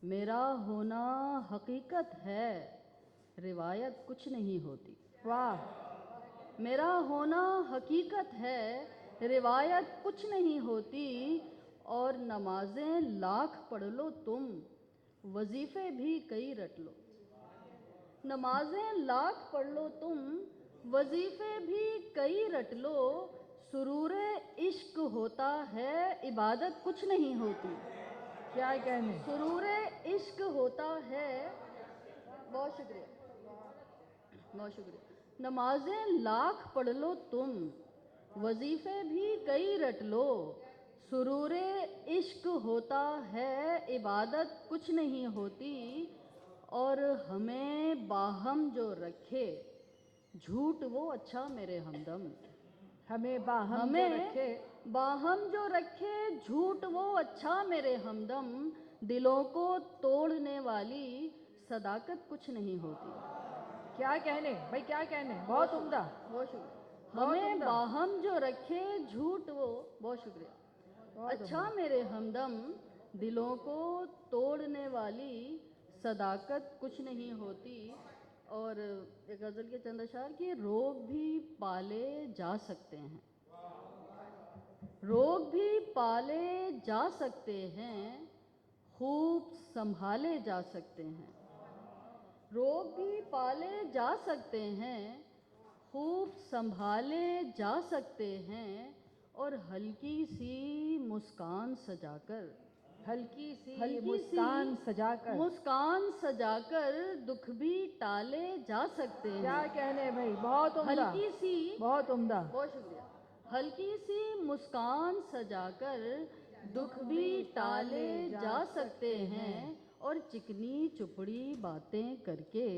میرا ہونا حقیقت ہے، روایت کچھ نہیں ہوتی۔ واہ، میرا ہونا حقیقت ہے، روایت کچھ نہیں ہوتی، اور نمازیں لاکھ پڑھ لو تم، وظیفے بھی کئی رٹ لو۔ نمازیں لاکھ پڑھ لو تم، وظیفے بھی کئی رٹ لو، سرور عشق ہوتا ہے، عبادت کچھ نہیں ہوتی۔ کیا کہنے، سرور عشق ہوتا ہے، بہت شکریہ، بہت شکریہ۔ نمازیں لاکھ پڑھ لو تم، وظیفے بھی کئی رٹ لو، سرور عشق ہوتا ہے، عبادت کچھ نہیں ہوتی، اور ہمیں باہم جو رکھے، جھوٹ وہ اچھا میرے ہمدم۔ ہمیں باہم جو ہمیں رکھے، باہم جو رکھے، جھوٹ وہ اچھا میرے ہمدم، دلوں کو توڑنے والی صداقت کچھ نہیں ہوتی۔ کیا کہنے بھائی، کیا کہنے، بہت عمدہ، بہت شکریہ۔ بہت ہمیں عمدہ، باہم جو رکھے، جھوٹ وہ، بہت شکریہ، بہت اچھا عمدہ۔ میرے ہمدم، دلوں کو توڑنے والی صداقت کچھ نہیں ہوتی۔ اور ایک غزل کے چند اشعار کہ روگ بھی پالے جا سکتے ہیں، روگ بھی پالے جا سکتے ہیں، خوب سنبھالے جا سکتے ہیں۔ روگ بھی پالے جا سکتے ہیں، خوب سنبھالے جا سکتے ہیں، اور ہلکی سی مسکان سجا کر، ہلکی سی ہلکی سی مسکان سجا کر، مسکان سجا کر دکھ بھی ٹالے جا سکتے ہیں۔ کیا کہنے بھائی، بہت عمدہ، ہلکی سی، بہت عمدہ، بہت شکریہ، ہلکی سی مسکان سجا کر دکھ بھی ٹالے جا سکتے ہیں، اور چکنی چپڑی باتیں کر کے،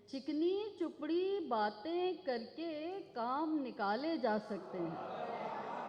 چکنی چپڑی باتیں کر کے کام نکالے جا سکتے ہیں۔